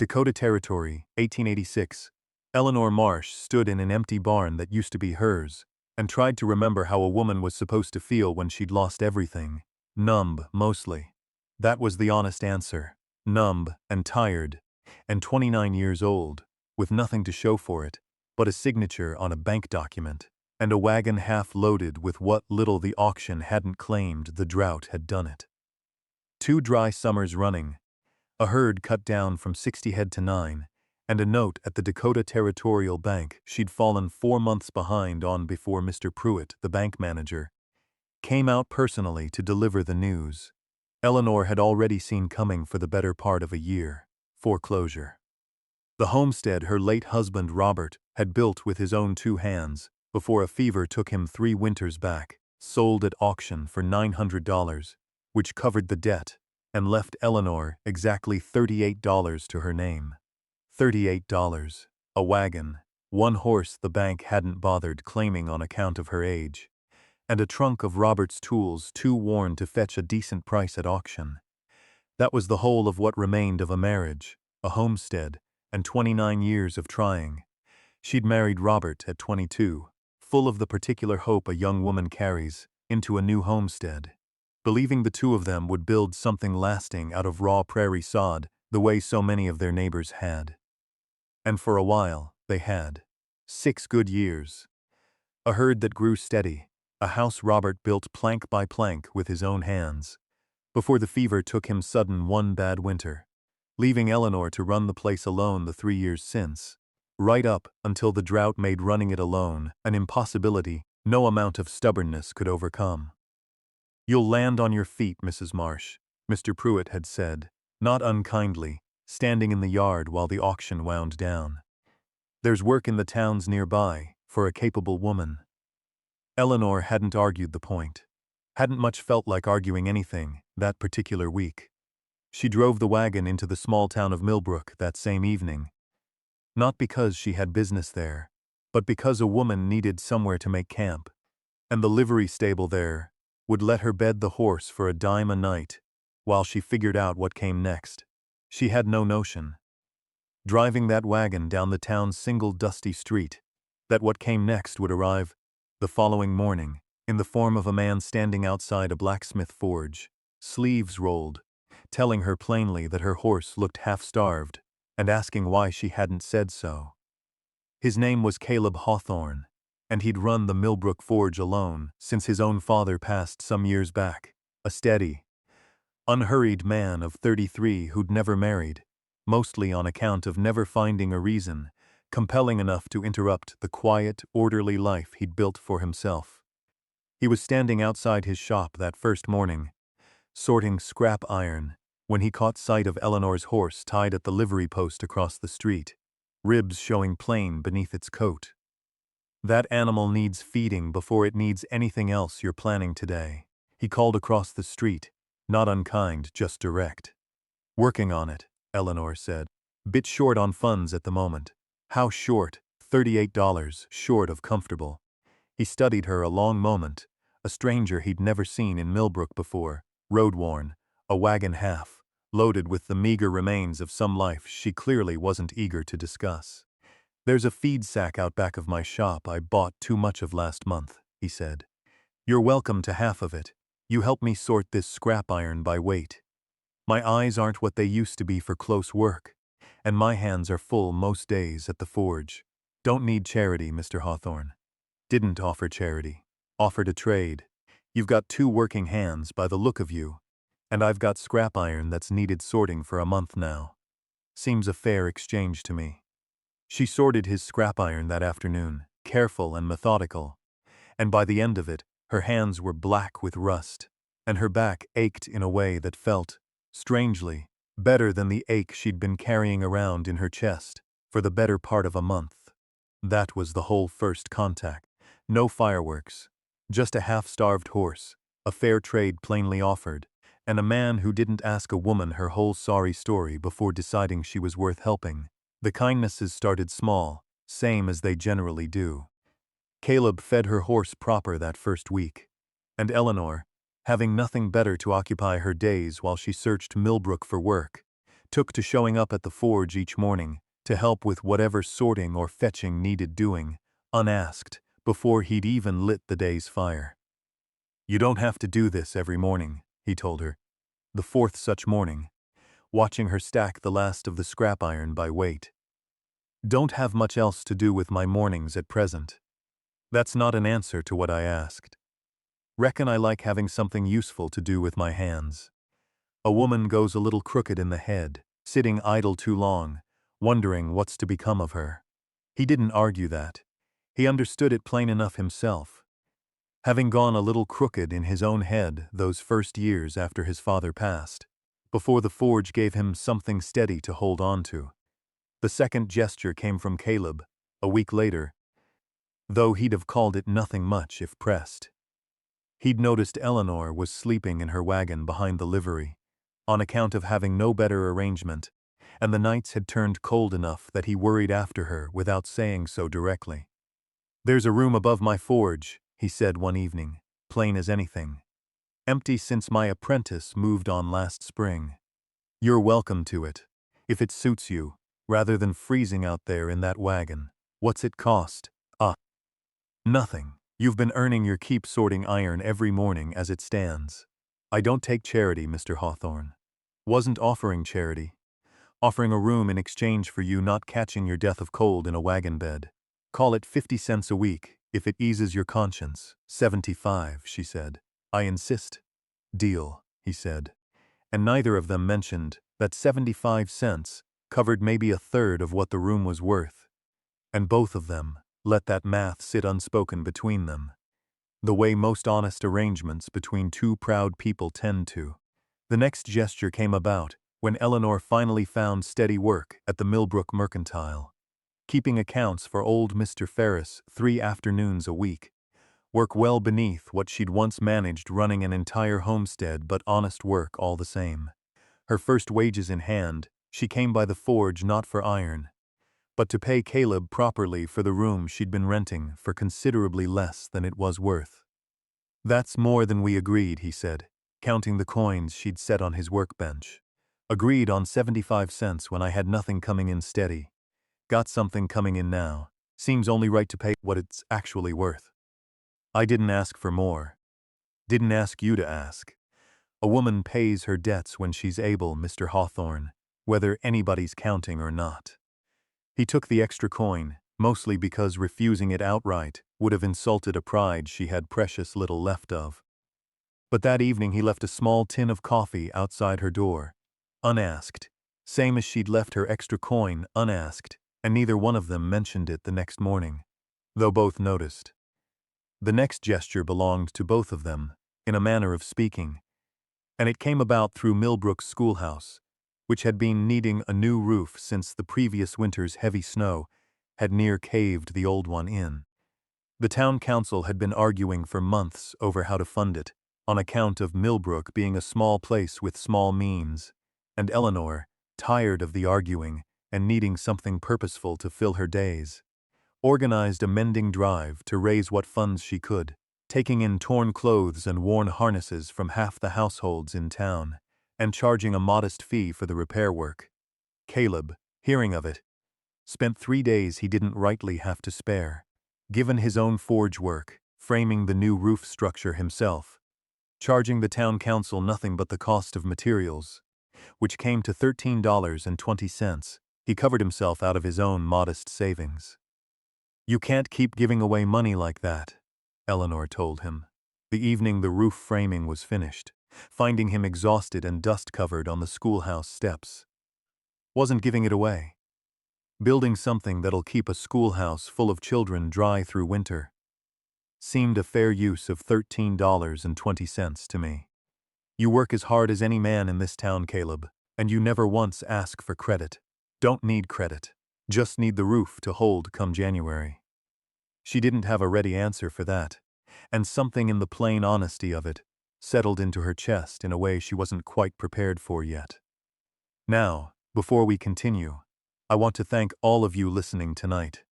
Dakota Territory, 1886. Eleanor Marsh stood in an empty barn that used to be hers, and tried to remember how a woman was supposed to feel when she'd lost everything. Numb, mostly. That was the honest answer. Numb and tired, and 29 years old, with nothing to show for it, but a signature on a bank document, and a wagon half loaded with what little the auction hadn't claimed. The drought had done it. 2 dry summers running, a herd cut down from 60 head to 9, and a note at the Dakota Territorial Bank she'd fallen 4 months behind on before Mr. Pruitt, the bank manager, came out personally to deliver the news. Eleanor had already seen coming for the better part of a year: foreclosure. The homestead her late husband Robert had built with his own 2 hands before a fever took him 3 winters back, sold at auction for $900, which covered the debt and left Eleanor exactly $38 to her name. $38, a wagon, 1 horse the bank hadn't bothered claiming on account of her age, and a trunk of Robert's tools too worn to fetch a decent price at auction. That was the whole of what remained of a marriage, a homestead, and 29 years of trying. She'd married Robert at 22, full of the particular hope a young woman carries, into a new homestead, believing the 2 of them would build something lasting out of raw prairie sod the way so many of their neighbors had. And for a while, they had. 6 good years. A herd that grew steady, a house Robert built plank by plank with his own hands, before the fever took him sudden one bad winter, leaving Eleanor to run the place alone the 3 years since, right up until the drought made running it alone an impossibility no amount of stubbornness could overcome. "You'll land on your feet, Mrs. Marsh," Mr. Pruitt had said, not unkindly, standing in the yard while the auction wound down. "There's work in the towns nearby for a capable woman." Eleanor hadn't argued the point, hadn't much felt like arguing anything that particular week. She drove the wagon into the small town of Millbrook that same evening, not because she had business there, but because a woman needed somewhere to make camp, and the livery stable there would let her bed the horse for a dime a night while she figured out what came next. She had no notion, driving that wagon down the town's single dusty street, that what came next would arrive the following morning in the form of a man standing outside a blacksmith forge, sleeves rolled, telling her plainly that her horse looked half-starved and asking why she hadn't said so. His name was Caleb Hawthorne, and he'd run the Millbrook forge alone since his own father passed some years back, a steady, unhurried man of 33 who'd never married, mostly on account of never finding a reason compelling enough to interrupt the quiet, orderly life he'd built for himself. He was standing outside his shop that first morning, sorting scrap iron, when he caught sight of Eleanor's horse tied at the livery post across the street, ribs showing plain beneath its coat. "That animal needs feeding before it needs anything else you're planning today," he called across the street, not unkind, just direct. "Working on it," Eleanor said. "Bit short on funds at the moment." How short? $38 short of comfortable. He studied her a long moment, a stranger he'd never seen in Millbrook before, road-worn, a wagon half, loaded with the meager remains of some life she clearly wasn't eager to discuss. "There's a feed sack out back of my shop I bought too much of last month," he said. "You're welcome to half of it. You help me sort this scrap iron by weight. My eyes aren't what they used to be for close work, and my hands are full most days at the forge. Don't need charity, Mr. Hawthorne." Didn't offer charity. Offered a trade. "You've got 2 working hands by the look of you, and I've got scrap iron that's needed sorting for a month now. Seems a fair exchange to me." She sorted his scrap iron that afternoon, careful and methodical, and by the end of it, her hands were black with rust, and her back ached in a way that felt, strangely, better than the ache she'd been carrying around in her chest for the better part of a month. That was the whole first contact. No fireworks, just a half-starved horse, a fair trade plainly offered, and a man who didn't ask a woman her whole sorry story before deciding she was worth helping. The kindnesses started small, same as they generally do. Caleb fed her horse proper that first week, and Eleanor, having nothing better to occupy her days while she searched Millbrook for work, took to showing up at the forge each morning to help with whatever sorting or fetching needed doing, unasked, before he'd even lit the day's fire. "You don't have to do this every morning," he told her. The fourth such morning, watching her stack the last of the scrap iron by weight. "Don't have much else to do with my mornings at present." "That's not an answer to what I asked." "Reckon I like having something useful to do with my hands." A woman goes a little crooked in the head, sitting idle too long, wondering what's to become of her. He didn't argue that. He understood it plain enough himself. Having gone a little crooked in his own head those first years after his father passed, before the forge gave him something steady to hold on to. The second gesture came from Caleb, a week later, though he'd have called it nothing much if pressed. He'd noticed Eleanor was sleeping in her wagon behind the livery, on account of having no better arrangement, and the nights had turned cold enough that he worried after her without saying so directly. "There's a room above my forge," he said one evening, plain as anything. "Empty since my apprentice moved on last spring. You're welcome to it, if it suits you, rather than freezing out there in that wagon. What's it cost?" "Nothing. You've been earning your keep sorting iron every morning as it stands." "I don't take charity, Mr. Hawthorne." "Wasn't offering charity. Offering a room in exchange for you not catching your death of cold in a wagon bed. Call it 50 cents a week, if it eases your conscience." 75, she said. "I insist." "Deal," he said. And neither of them mentioned that 75 cents covered maybe a third of what the room was worth. And both of them let that math sit unspoken between them, the way most honest arrangements between two proud people tend to. The next gesture came about when Eleanor finally found steady work at the Millbrook Mercantile, keeping accounts for old Mr. Ferris 3 afternoons a week. Work well beneath what she'd once managed running an entire homestead, but honest work all the same. Her first wages in hand, she came by the forge not for iron, but to pay Caleb properly for the room she'd been renting for considerably less than it was worth. "That's more than we agreed," he said, counting the coins she'd set on his workbench. "Agreed on 75 cents when I had nothing coming in steady. Got something coming in now. Seems only right to pay what it's actually worth." "I didn't ask for more. Didn't ask you to ask. A woman pays her debts when she's able, Mr. Hawthorne, whether anybody's counting or not." He took the extra coin, mostly because refusing it outright would have insulted a pride she had precious little left of. But that evening he left a small tin of coffee outside her door, unasked, same as she'd left her extra coin unasked, and neither one of them mentioned it the next morning, though both noticed. The next gesture belonged to both of them, in a manner of speaking, and it came about through Millbrook's schoolhouse, which had been needing a new roof since the previous winter's heavy snow had near caved the old one in. The town council had been arguing for months over how to fund it, on account of Millbrook being a small place with small means, and Eleanor, tired of the arguing and needing something purposeful to fill her days, organized a mending drive to raise what funds she could, taking in torn clothes and worn harnesses from half the households in town, and charging a modest fee for the repair work. Caleb, hearing of it, spent 3 days he didn't rightly have to spare, given his own forge work, framing the new roof structure himself, charging the town council nothing but the cost of materials, which came to $13.20. He covered himself out of his own modest savings. "You can't keep giving away money like that," Eleanor told him, the evening the roof framing was finished, finding him exhausted and dust-covered on the schoolhouse steps. Wasn't giving it away. Building something that'll keep a schoolhouse full of children dry through winter seemed a fair use of $13.20 to me. "You work as hard as any man in this town, Caleb, and you never once ask for credit." "Don't need credit. Just need the roof to hold come January." She didn't have a ready answer for that, and something in the plain honesty of it settled into her chest in a way she wasn't quite prepared for yet. Now, before we continue, I want to thank all of you listening tonight.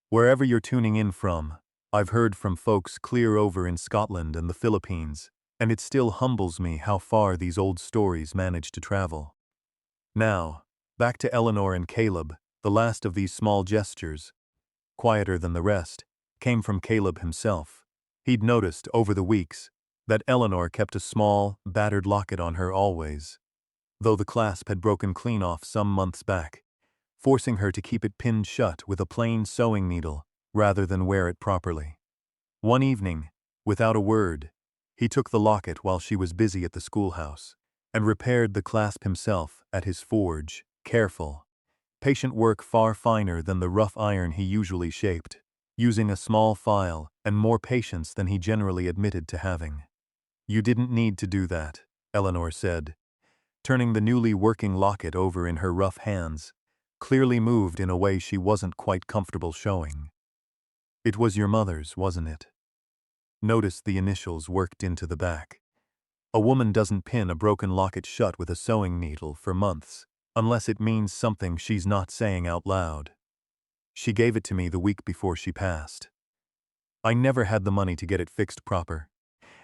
Wherever you're tuning in from, I've heard from folks clear over in Scotland and the Philippines, and it still humbles me how far these old stories manage to travel. Now, back to Eleanor and Caleb. The last of these small gestures, quieter than the rest, came from Caleb himself. He'd noticed, over the weeks, that Eleanor kept a small, battered locket on her always, though the clasp had broken clean off some months back, forcing her to keep it pinned shut with a plain sewing needle rather than wear it properly. One evening, without a word, he took the locket while she was busy at the schoolhouse and repaired the clasp himself at his forge, careful, patient work far finer than the rough iron he usually shaped, using a small file and more patience than he generally admitted to having. "You didn't need to do that," Eleanor said, turning the newly working locket over in her rough hands, clearly moved in a way she wasn't quite comfortable showing. "It was your mother's, wasn't it?" Notice the initials worked into the back. A woman doesn't pin a broken locket shut with a sewing needle for months, unless it means something she's not saying out loud. "She gave it to me the week before she passed. I never had the money to get it fixed proper,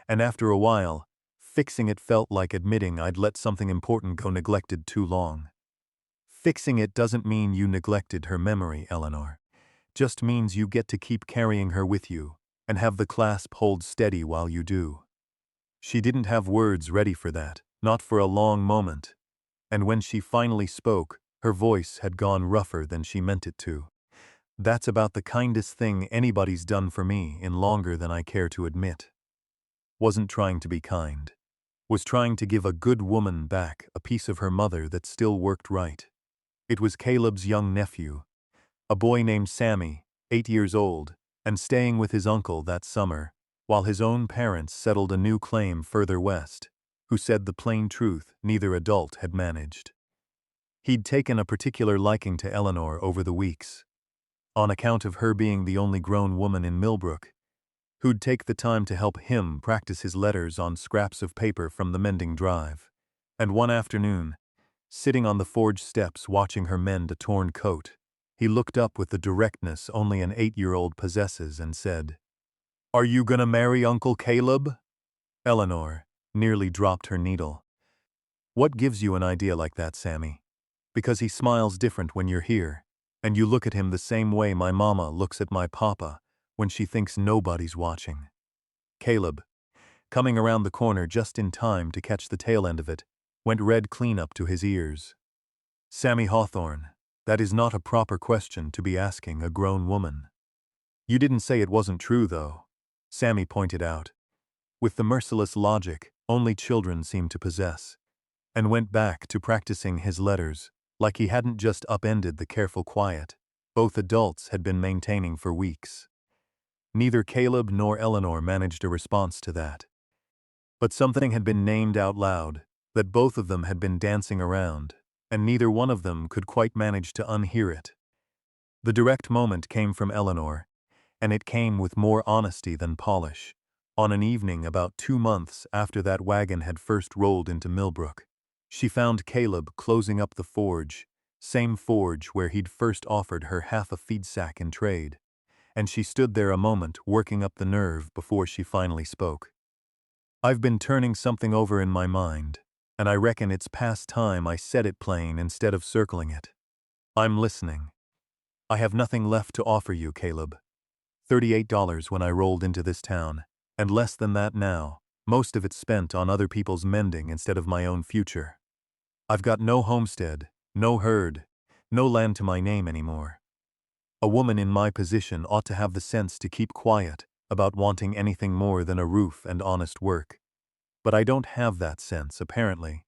and after a while, fixing it felt like admitting I'd let something important go neglected too long." Fixing it doesn't mean you neglected her memory, Eleanor. Just means you get to keep carrying her with you and have the clasp hold steady while you do. She didn't have words ready for that, not for a long moment, and when she finally spoke, her voice had gone rougher than she meant it to. "That's about the kindest thing anybody's done for me in longer than I care to admit." Wasn't trying to be kind. Was trying to give a good woman back a piece of her mother that still worked right. It was Caleb's young nephew, a boy named Sammy, 8 years old, and staying with his uncle that summer, while his own parents settled a new claim further west, who said the plain truth neither adult had managed. He'd taken a particular liking to Eleanor over the weeks, on account of her being the only grown woman in Millbrook who'd take the time to help him practice his letters on scraps of paper from the mending drive. And one afternoon, sitting on the forge steps watching her mend a torn coat, he looked up with the directness only an 8-year-old possesses and said, "Are you gonna marry Uncle Caleb?" Eleanor nearly dropped her needle. "What gives you an idea like that, Sammy?" "Because he smiles different when you're here, and you look at him the same way my mama looks at my papa when she thinks nobody's watching." Caleb, coming around the corner just in time to catch the tail end of it, went red clean up to his ears. "Sammy Hawthorne, that is not a proper question to be asking a grown woman." "You didn't say it wasn't true, though," Sammy pointed out, with the merciless logic only children seem to possess, and went back to practicing his letters like he hadn't just upended the careful quiet both adults had been maintaining for weeks. Neither Caleb nor Eleanor managed a response to that. But something had been named out loud that both of them had been dancing around, and neither one of them could quite manage to unhear it. The direct moment came from Eleanor, and it came with more honesty than polish, on an evening about 2 months after that wagon had first rolled into Millbrook. She found Caleb closing up the forge, same forge where he'd first offered her half a feed sack in trade, and she stood there a moment working up the nerve before she finally spoke. "I've been turning something over in my mind, and I reckon it's past time I said it plain instead of circling it. I'm listening. I have nothing left to offer you, Caleb. $38 when I rolled into this town, and less than that now, most of it spent on other people's mending instead of my own future. I've got no homestead, no herd, no land to my name anymore. A woman in my position ought to have the sense to keep quiet about wanting anything more than a roof and honest work. But I don't have that sense, apparently,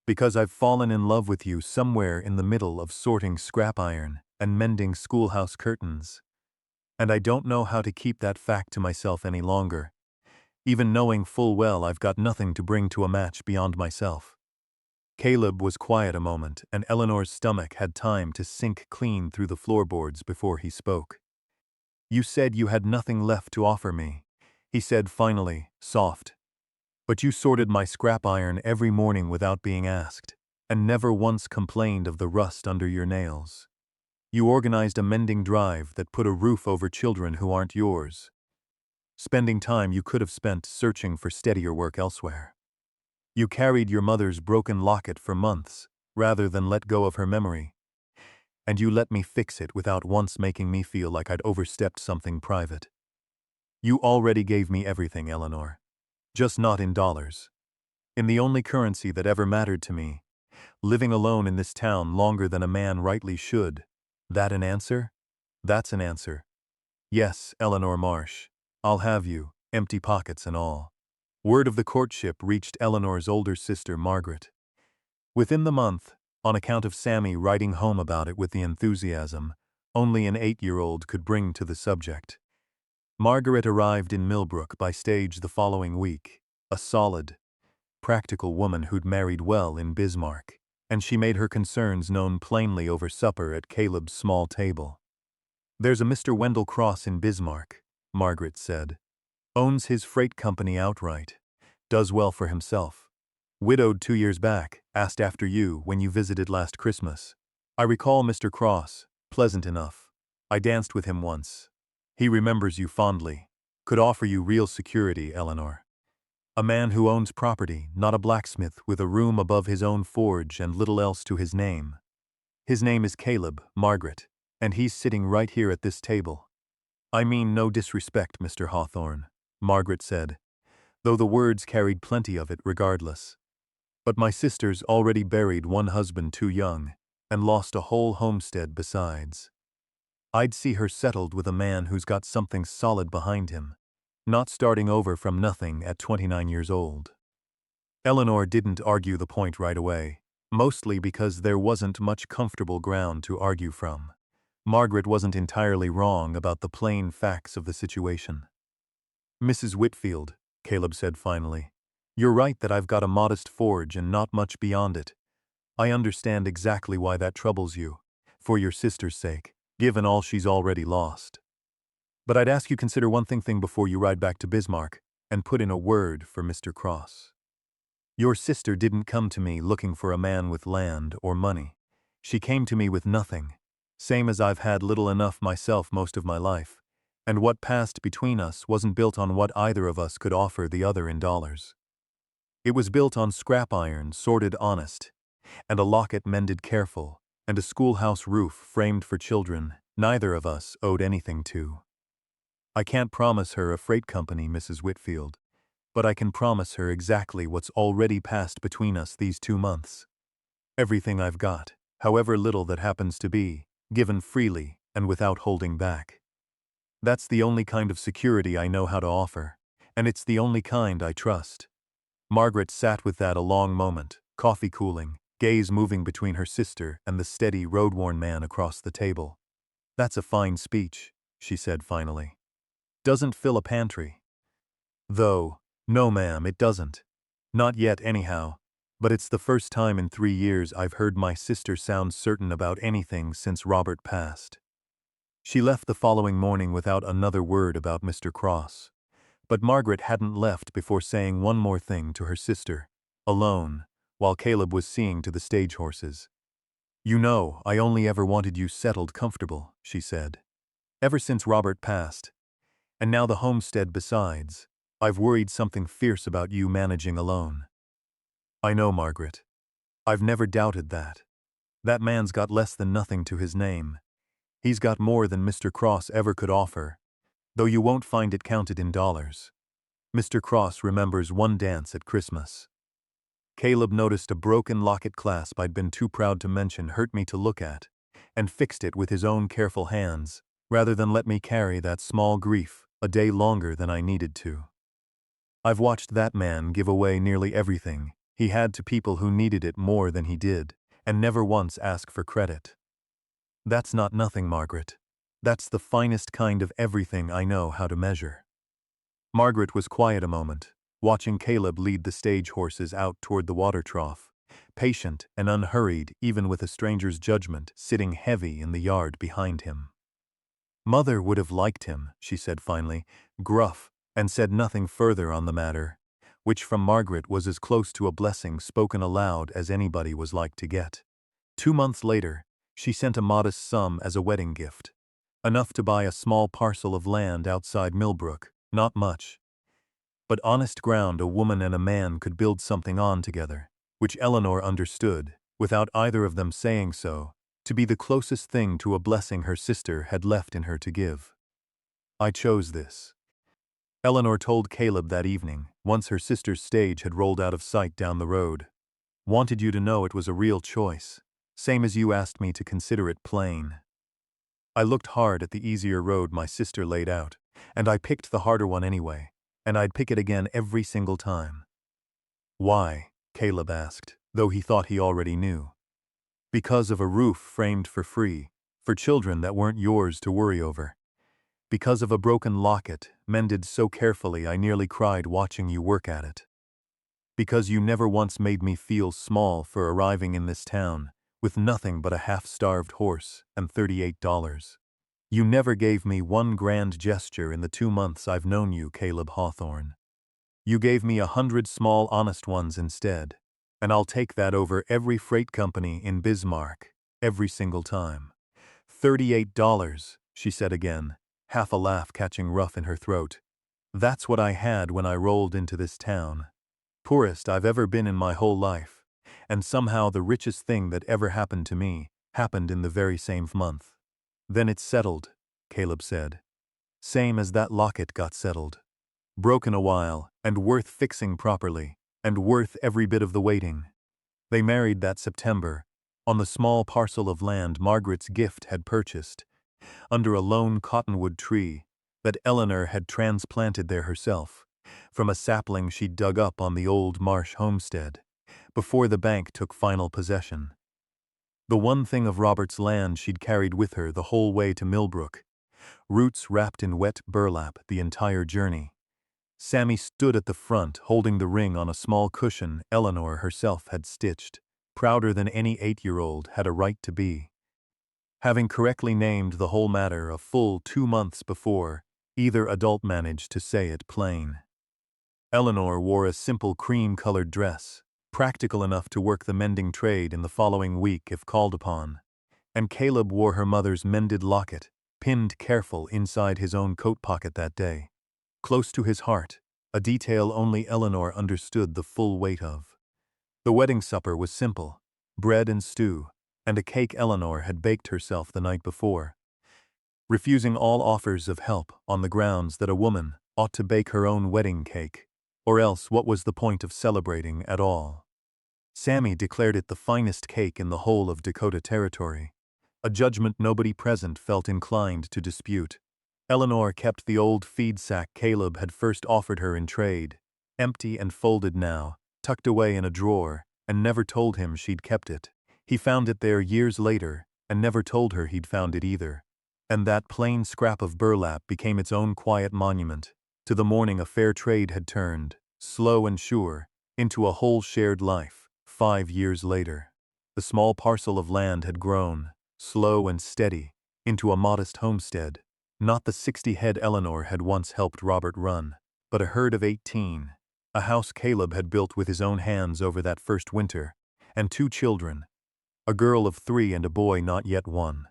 because I've fallen in love with you somewhere in the middle of sorting scrap iron and mending schoolhouse curtains. And I don't know how to keep that fact to myself any longer, even knowing full well I've got nothing to bring to a match beyond myself." Caleb was quiet a moment, and Eleanor's stomach had time to sink clean through the floorboards before he spoke. "You said you had nothing left to offer me," he said finally, soft. "But you sorted my scrap iron every morning without being asked, and never once complained of the rust under your nails. You organized a mending drive that put a roof over children who aren't yours, spending time you could have spent searching for steadier work elsewhere. You carried your mother's broken locket for months, rather than let go of her memory. And you let me fix it without once making me feel like I'd overstepped something private. You already gave me everything, Eleanor. Just not in dollars. In the only currency that ever mattered to me. Living alone in this town longer than a man rightly should. That an answer? That's an answer. Yes, Eleanor Marsh. I'll have you, empty pockets and all. Word of the courtship reached Eleanor's older sister, Margaret. Within the month, on account of Sammy writing home about it with the enthusiasm only an 8-year-old could bring to the subject. Margaret arrived in Millbrook by stage the following week, a solid, practical woman who'd married well in Bismarck, and she made her concerns known plainly over supper at Caleb's small table. There's a Mr. Wendell Cross in Bismarck, Margaret said. Owns his freight company outright. Does well for himself. Widowed 2 years back, asked after you when you visited last Christmas. I recall Mr. Cross, pleasant enough. I danced with him once. He remembers you fondly. Could offer you real security, Eleanor. A man who owns property, not a blacksmith with a room above his own forge and little else to his name. His name is Caleb, Margaret, and he's sitting right here at this table. I mean no disrespect, Mr. Hawthorne, Margaret said, though the words carried plenty of it regardless. But my sister's already buried one husband too young, and lost a whole homestead besides. I'd see her settled with a man who's got something solid behind him, not starting over from nothing at 29 years old. Eleanor didn't argue the point right away, mostly because there wasn't much comfortable ground to argue from. Margaret wasn't entirely wrong about the plain facts of the situation. Mrs. Whitfield, Caleb said finally, you're right that I've got a modest forge and not much beyond it. I understand exactly why that troubles you, for your sister's sake, given all she's already lost. But I'd ask you consider one thing before you ride back to Bismarck, and put in a word for Mr. Cross. Your sister didn't come to me looking for a man with land or money. She came to me with nothing, same as I've had little enough myself most of my life, and what passed between us wasn't built on what either of us could offer the other in dollars. It was built on scrap iron sorted honest, and a locket mended careful, and a schoolhouse roof framed for children neither of us owed anything to. I can't promise her a freight company, Mrs. Whitfield, but I can promise her exactly what's already passed between us these 2 months. Everything I've got, however little that happens to be, given freely and without holding back. That's the only kind of security I know how to offer, and it's the only kind I trust. Margaret sat with that a long moment, coffee cooling, gaze moving between her sister and the steady, road-worn man across the table. That's a fine speech, she said finally. Doesn't fill a pantry. Though, no ma'am, it doesn't. Not yet anyhow, but it's the first time in 3 years I've heard my sister sound certain about anything since Robert passed. She left the following morning without another word about Mr. Cross. But Margaret hadn't left before saying one more thing to her sister, alone, while Caleb was seeing to the stage horses. You know, I only ever wanted you settled comfortable, she said. Ever since Robert passed. And now the homestead besides. I've worried something fierce about you managing alone. I know, Margaret. I've never doubted that. That man's got less than nothing to his name. He's got more than Mr. Cross ever could offer, though you won't find it counted in dollars. Mr. Cross remembers one dance at Christmas. Caleb noticed a broken locket clasp I'd been too proud to mention hurt me to look at, and fixed it with his own careful hands, rather than let me carry that small grief a day longer than I needed to. I've watched that man give away nearly everything he had to people who needed it more than he did, and never once ask for credit. That's not nothing, Margaret. That's the finest kind of everything I know how to measure. Margaret was quiet a moment, watching Caleb lead the stage horses out toward the water trough, patient and unhurried even with a stranger's judgment sitting heavy in the yard behind him. Mother would have liked him, she said finally, gruff, and said nothing further on the matter, which from Margaret was as close to a blessing spoken aloud as anybody was like to get. 2 months later, she sent a modest sum as a wedding gift, enough to buy a small parcel of land outside Millbrook, not much, but honest ground a woman and a man could build something on together, which Eleanor understood, without either of them saying so, to be the closest thing to a blessing her sister had left in her to give. I chose this. Eleanor told Caleb that evening, once her sister's stage had rolled out of sight down the road. Wanted you to know it was a real choice, same as you asked me to consider it plain. I looked hard at the easier road my sister laid out, and I picked the harder one anyway, and I'd pick it again every single time. Why? Caleb asked, though he thought he already knew. Because of a roof framed for free, for children that weren't yours to worry over. Because of a broken locket, mended so carefully I nearly cried watching you work at it. Because you never once made me feel small for arriving in this town, with nothing but a half-starved horse and $38. You never gave me one grand gesture in the 2 months I've known you, Caleb Hawthorne. You gave me 100 small honest ones instead, and I'll take that over every freight company in Bismarck, every single time. $38, she said again, half a laugh catching rough in her throat. That's what I had when I rolled into this town. Poorest I've ever been in my whole life, and somehow the richest thing that ever happened to me happened in the very same month. Then it's settled, Caleb said. Same as that locket got settled. Broken a while, and worth fixing properly, and worth every bit of the waiting. They married that September, on the small parcel of land Margaret's gift had purchased, under a lone cottonwood tree that Eleanor had transplanted there herself, from a sapling she'd dug up on the old Marsh homestead, before the bank took final possession. The one thing of Robert's land she'd carried with her the whole way to Millbrook, roots wrapped in wet burlap the entire journey. Sammy stood at the front holding the ring on a small cushion Eleanor herself had stitched, prouder than any 8-year-old had a right to be. Having correctly named the whole matter a full 2 months before either adult managed to say it plain. Eleanor wore a simple cream-colored dress, practical enough to work the mending trade in the following week if called upon, and Caleb wore her mother's mended locket, pinned careful inside his own coat pocket that day. Close to his heart, a detail only Eleanor understood the full weight of. The wedding supper was simple, bread and stew, and a cake Eleanor had baked herself the night before, refusing all offers of help on the grounds that a woman ought to bake her own wedding cake, or else what was the point of celebrating at all? Sammy declared it the finest cake in the whole of Dakota Territory, a judgment nobody present felt inclined to dispute. Eleanor kept the old feed sack Caleb had first offered her in trade, empty and folded now, tucked away in a drawer, and never told him she'd kept it. He found it there years later, and never told her he'd found it either. And that plain scrap of burlap became its own quiet monument to the morning a fair trade had turned, slow and sure, into a whole shared life, 5 years later. The small parcel of land had grown, slow and steady, into a modest homestead. Not the 60 head Eleanor had once helped Robert run, but a herd of 18, a house Caleb had built with his own hands over that first winter, and 2 children, a girl of 3 and a boy not yet 1.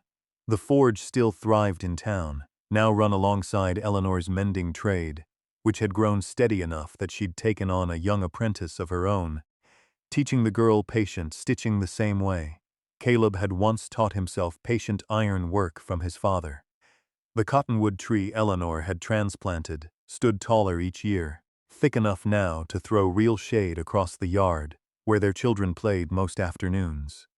The forge still thrived in town, now run alongside Eleanor's mending trade, which had grown steady enough that she'd taken on a young apprentice of her own, teaching the girl patient stitching the same way. Caleb had once taught himself patient iron work from his father. The cottonwood tree Eleanor had transplanted stood taller each year, thick enough now to throw real shade across the yard where their children played most afternoons.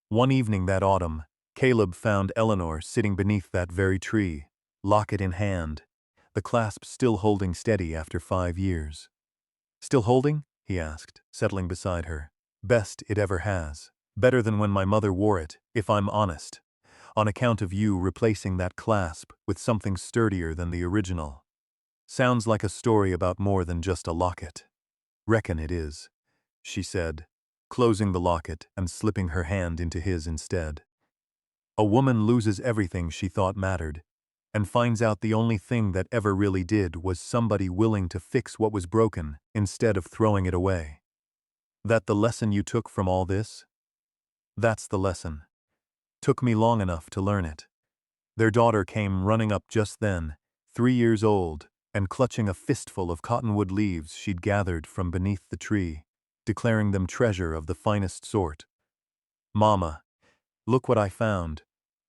One evening that autumn, Caleb found Eleanor sitting beneath that very tree, locket in hand, the clasp still holding steady after 5 years. Still holding? He asked, settling beside her. Best it ever has. Better than when my mother wore it, if I'm honest, on account of you replacing that clasp with something sturdier than the original. Sounds like a story about more than just a locket. Reckon it is, she said, closing the locket and slipping her hand into his instead. A woman loses everything she thought mattered, and finds out the only thing that ever really did was somebody willing to fix what was broken instead of throwing it away. That the lesson you took from all this? That's the lesson. Took me long enough to learn it. Their daughter came running up just then, 3 years old, and clutching a fistful of cottonwood leaves she'd gathered from beneath the tree, declaring them treasure of the finest sort. Mama, look what I found.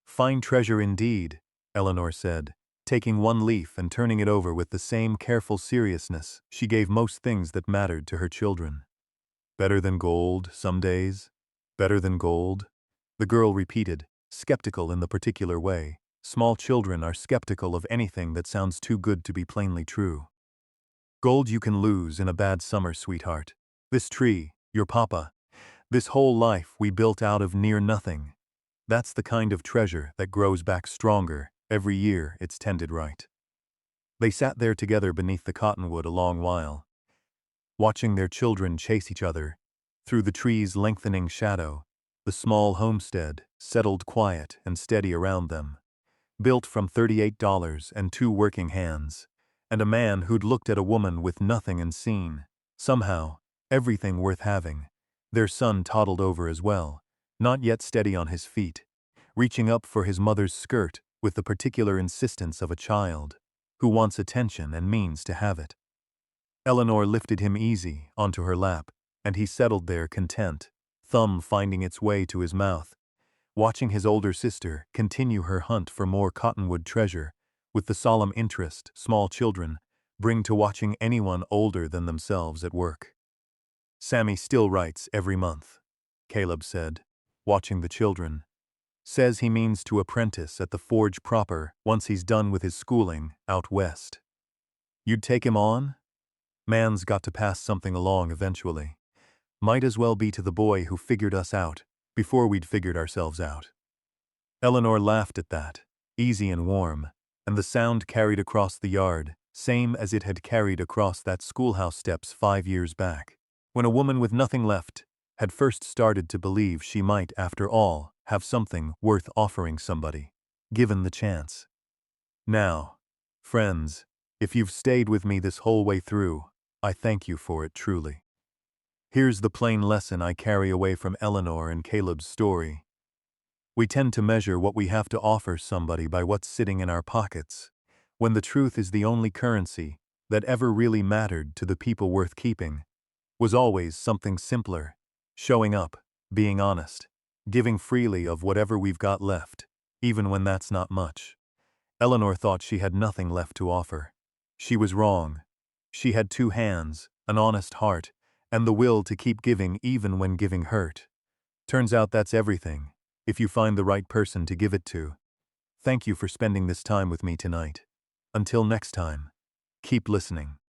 Fine treasure indeed, Eleanor said, taking one leaf and turning it over with the same careful seriousness she gave most things that mattered to her children. Better than gold, some days? Better than gold? The girl repeated, skeptical in the particular way. Small children are skeptical of anything that sounds too good to be plainly true. Gold you can lose in a bad summer, sweetheart. This tree, your papa, this whole life we built out of near nothing. That's the kind of treasure that grows back stronger every year it's tended right. They sat there together beneath the cottonwood a long while, watching their children chase each other through the tree's lengthening shadow. The small homestead settled quiet and steady around them, built from $38 and 2 working hands, and a man who'd looked at a woman with nothing and seen, somehow, everything worth having. Their son toddled over as well, not yet steady on his feet, reaching up for his mother's skirt with the particular insistence of a child who wants attention and means to have it. Eleanor lifted him easy onto her lap, and he settled there content, thumb finding its way to his mouth, watching his older sister continue her hunt for more cottonwood treasure with the solemn interest small children bring to watching anyone older than themselves at work. Sammy still writes every month, Caleb said, watching the children. Says he means to apprentice at the forge proper once he's done with his schooling out west. You'd take him on? Man's got to pass something along eventually. Might as well be to the boy who figured us out before we'd figured ourselves out. Eleanor laughed at that, easy and warm, and the sound carried across the yard, same as it had carried across that schoolhouse steps 5 years back, when a woman with nothing left had first started to believe she might, after all, have something worth offering somebody, given the chance. Now, friends, if you've stayed with me this whole way through, I thank you for it truly. Here's the plain lesson I carry away from Eleanor and Caleb's story. We tend to measure what we have to offer somebody by what's sitting in our pockets, when the truth is the only currency that ever really mattered to the people worth keeping was always something simpler: showing up, being honest, giving freely of whatever we've got left, even when that's not much. Eleanor thought she had nothing left to offer. She was wrong. She had 2 hands, an honest heart, and the will to keep giving even when giving hurt. Turns out that's everything, if you find the right person to give it to. Thank you for spending this time with me tonight. Until next time, keep listening.